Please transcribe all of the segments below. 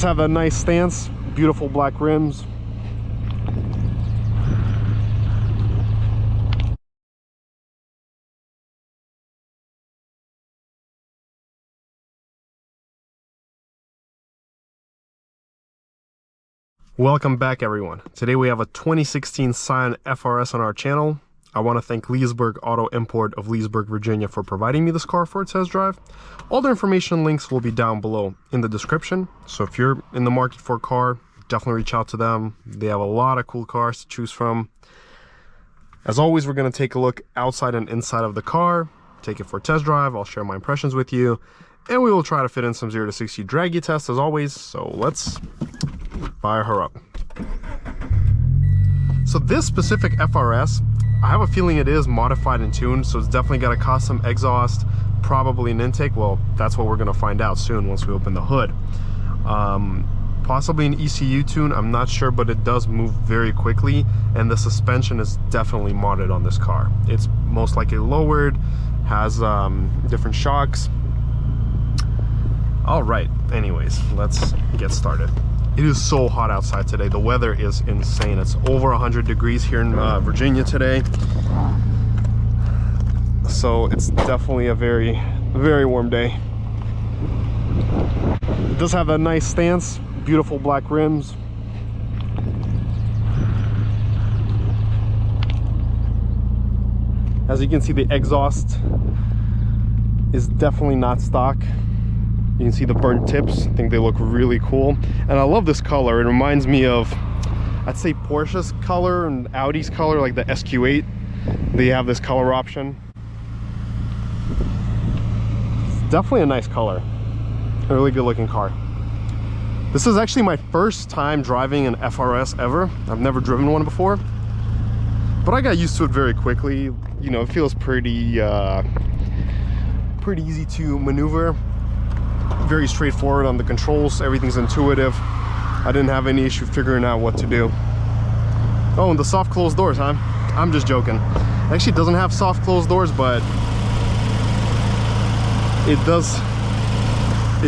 does have a nice stance, beautiful black rims. Welcome back, everyone. Today we have a 2016 Scion FR-S on our channel. I want to thank LEESBURG Auto Import of Leesburg, Virginia for providing me this car for a test drive. All the information links will be down below in the description. So if you're in the market for a car, definitely reach out to them. They have a lot of cool cars to choose from. As always, we're going to take a look outside and inside of the car, take it for a test drive. I'll share my impressions with you, and we will try to fit in some 0 to 60 Dragy tests as always. So let's fire her up. So this specific FR-S, I have a feeling it is modified and tuned, so it's definitely got a custom exhaust, probably an intake. Well, that's what we're going to find out soon once we open the hood. Possibly an ECU tune, I'm not sure, but it does move very quickly, and the suspension is definitely modded on this car. It's most likely lowered, has different shocks. All right, anyways, let's get started. It is so hot outside today. The weather is insane. It's over 100 degrees here in Virginia today. So it's definitely a very, very warm day. It does have a nice stance, beautiful black rims. As you can see, the exhaust is definitely not stock. You can see the burnt tips. I think they look really cool. And I love this color. It reminds me of, I'd say, Porsche's color and Audi's color, like the SQ8. They have this color option. It's definitely a nice color. A really good looking car. This is actually my first time driving an FR-S ever. I've never driven one before. But I got used to it very quickly. You know, it feels pretty easy to maneuver. Very straightforward on the controls. Everything's intuitive. I didn't have any issue figuring out what to do. Oh, and the soft closed doors, huh? I'm just joking. It actually doesn't have soft closed doors, but it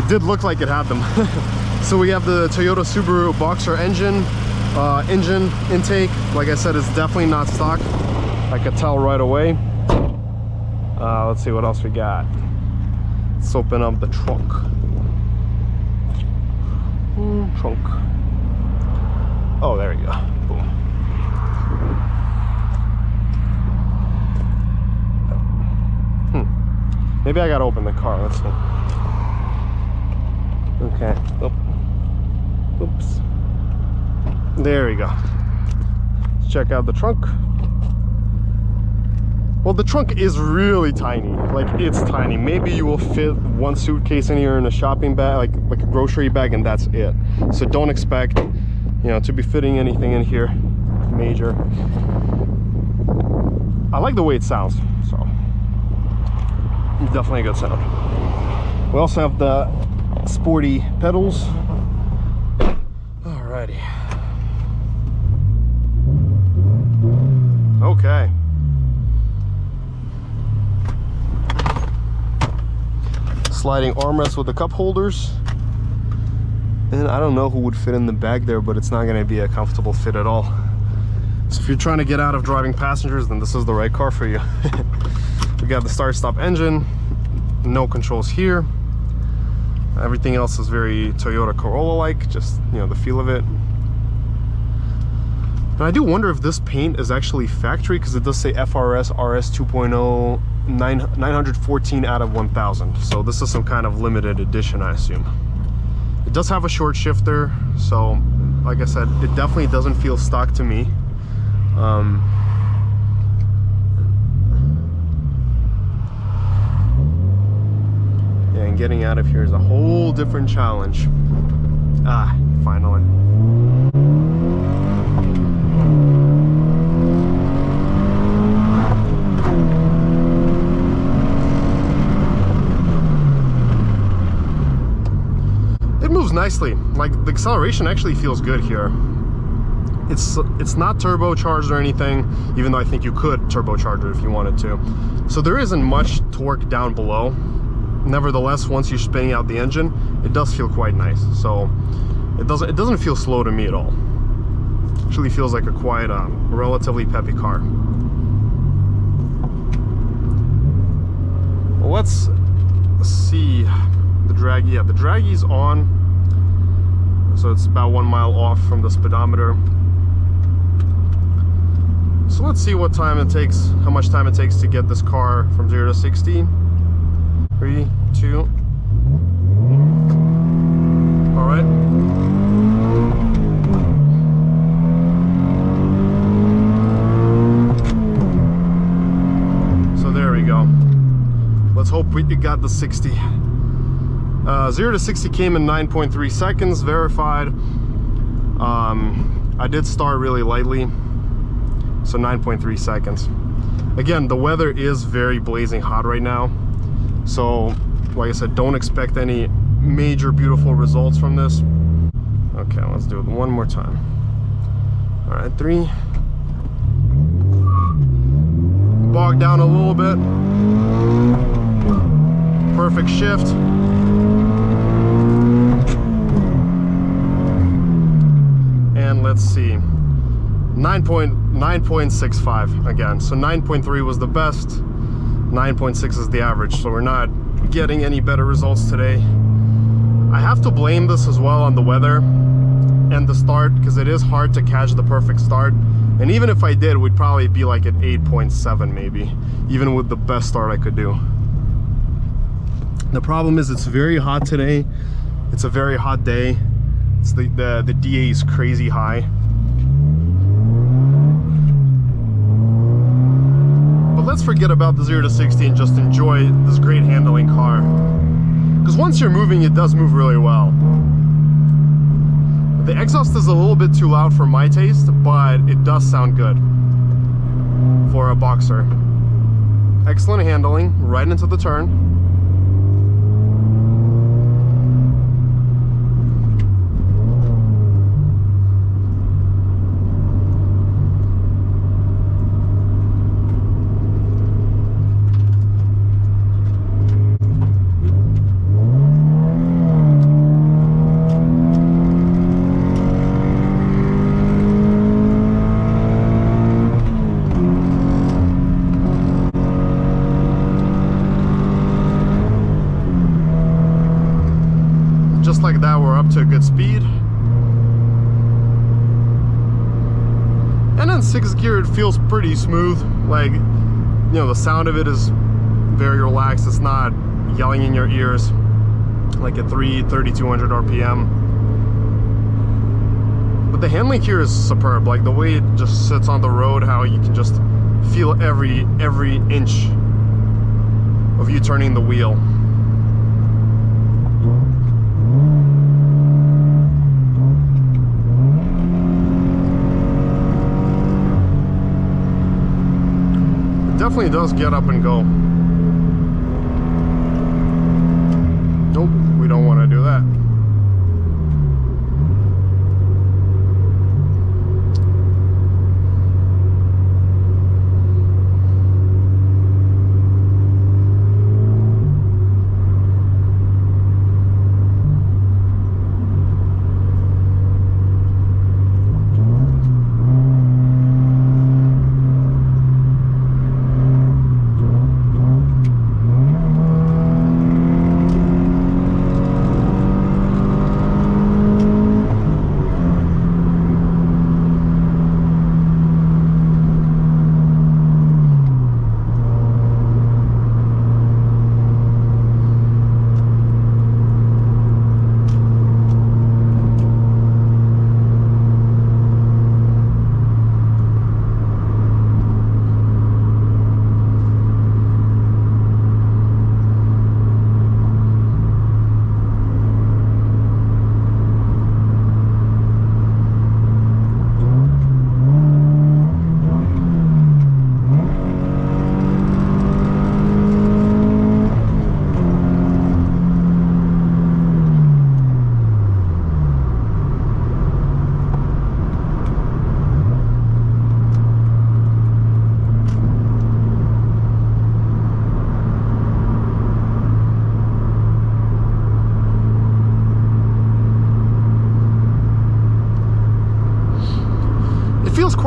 did look like it had them. So we have the Toyota Subaru Boxer engine intake. Like I said, it's definitely not stock. I could tell right away. Let's see what else we got. Let's open up the trunk. Trunk. Oh, there we go. Boom. Maybe I gotta open the car. Let's see. Okay. Oh. Oops. There we go. Let's check out the trunk. Well, the trunk is really tiny. Like, it's tiny. Maybe you will fit one suitcase in here in a shopping bag, like a grocery bag, and that's it. So don't expect, you know, to be fitting anything in here major. I like the way it sounds, so definitely a good sound. We also have the sporty pedals. Alrighty. Okay. Sliding armrest with the cup holders, and I don't know who would fit in the bag there, but it's not going to be a comfortable fit at all. So if you're trying to get out of driving passengers, then this is the right car for you. We got the start stop engine, no controls here. Everything else is very Toyota Corolla like, just, you know, the feel of it. And I do wonder if this paint is actually factory, because it does say FR-S RS 2.0 914 out of 1000. So this is some kind of limited edition, I assume. It does have a short shifter, so like I said, it definitely doesn't feel stock to me. Yeah, and getting out of here is a whole different challenge. Ah, finally. Nicely. Like, the acceleration actually feels good here. It's not turbocharged or anything, even though I think you could turbocharge it if you wanted to. So there isn't much torque down below. Nevertheless, once you're spinning out the engine, it does feel quite nice. So It doesn't feel slow to me at all. Actually feels like a quite relatively peppy car. Well, let's see the Dragy. Yeah, the Dragy's on, so it's about 1 mile off from the speedometer. So let's see what time it takes, how much time it takes to get this car from 0 to 60. 3, 2. All right. So there we go. Let's hope we got the 60. 0 to 60 came in 9.3 seconds, verified. I did start really lightly, so 9.3 seconds. Again, the weather is very blazing hot right now, so like I said, don't expect any major beautiful results from this. Okay, let's do it one more time. All right, 3. Bog down a little bit. Perfect shift. And let's see, 9.65 again. So 9.3 was the best, 9.6 is the average. So we're not getting any better results today. I have to blame this as well on the weather and the start, because it is hard to catch the perfect start. And even if I did, we'd probably be like at 8.7 maybe, even with the best start I could do. The problem is it's very hot today. It's a very hot day. It's the DA is crazy high. But let's forget about the 0 to 60 and just enjoy this great handling car. Because once you're moving, it does move really well. The exhaust is a little bit too loud for my taste, but it does sound good for a boxer. Excellent handling, right into the turn. Like that, we're up to a good speed. And in 6th gear it feels pretty smooth. Like, you know, the sound of it is very relaxed. It's not yelling in your ears like at 3,200 RPM. But the handling here is superb. Like the way it just sits on the road, how you can just feel every inch of you turning the wheel. Definitely does get up and go. Nope, we don't want to do that.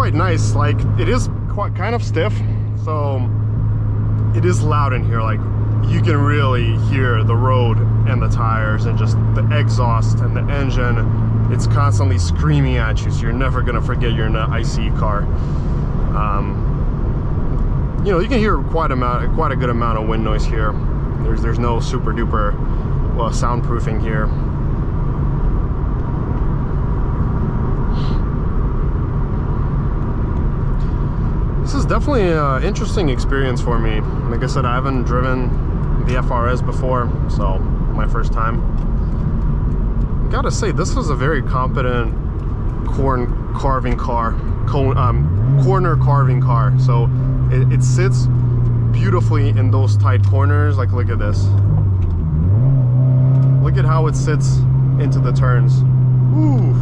quite nice. Like, it is quite kind of stiff, so it is loud in here. Like, you can really hear the road and the tires and just the exhaust and the engine. It's constantly screaming at you, so you're never gonna forget you're in an ICE car. You know, you can hear quite a good amount of wind noise here. There's no super duper soundproofing here. This is definitely an interesting experience for me. Like I said, I haven't driven the FR-S before, so my first time. Gotta say, this is a very competent corner carving car. So it sits beautifully in those tight corners. Like, look at this. Look at how it sits into the turns. Ooh,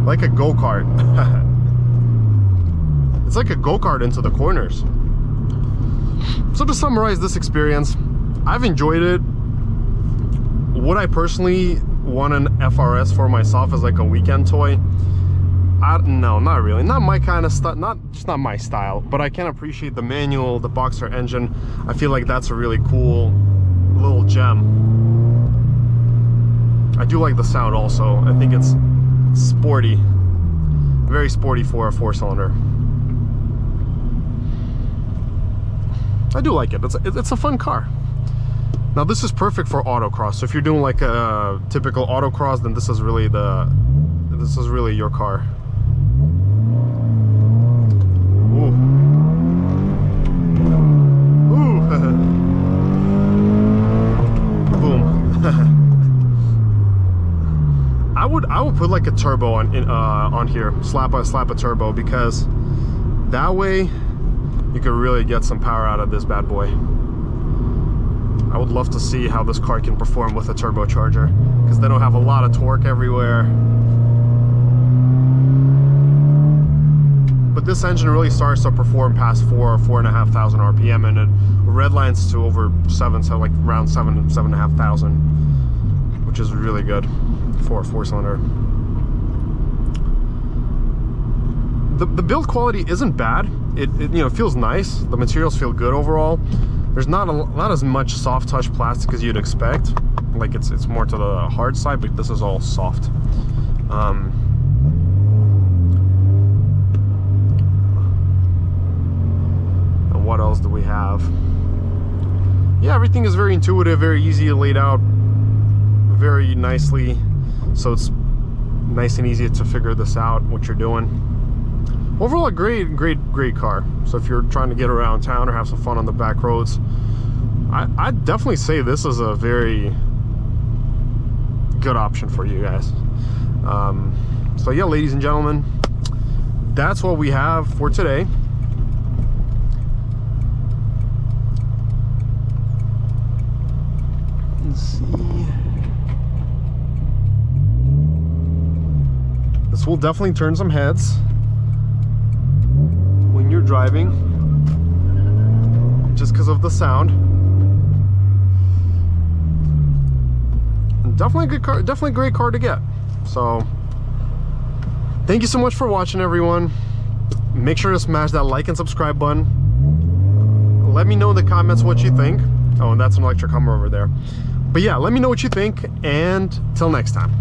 like a go-kart. It's like a go-kart into the corners. So to summarize this experience, I've enjoyed it. Would I personally want an FR-S for myself as like a weekend toy? No, not really. Not my kind of stuff. Just not my style. But I can appreciate the manual, the boxer engine. I feel like that's a really cool little gem. I do like the sound also. I think it's sporty, very sporty for a 4-cylinder. I do like it. It's a fun car. Now this is perfect for autocross. So if you're doing like a typical autocross, then this is really your car. Ooh. Ooh. Boom. I would put like a turbo on here. Slap a turbo, because that way you can really get some power out of this bad boy. I would love to see how this car can perform with a turbocharger, because they don't have a lot of torque everywhere. But this engine really starts to perform past 4,500 RPM, and it redlines to over 7, so like around 7,500, which is really good for a 4-cylinder. The build quality isn't bad. It you know, feels nice. The materials feel good overall. There's not as much soft touch plastic as you'd expect. Like it's more to the hard side, but this is all soft. And what else do we have? Yeah, everything is very intuitive, very easy laid out, very nicely. So it's nice and easy to figure this out, what you're doing. Overall, a great car. So if you're trying to get around town or have some fun on the back roads, I'd definitely say this is a very good option for you guys. So yeah, ladies and gentlemen, that's what we have for today. Let's see. This will definitely turn some heads when you're driving, just because of the sound. And definitely a good car, definitely a great car to get. So thank you so much for watching, everyone. Make sure to smash that like and subscribe button. Let me know in the comments what you think. Oh, and that's an electric Hummer over there. But yeah, let me know what you think, and till next time.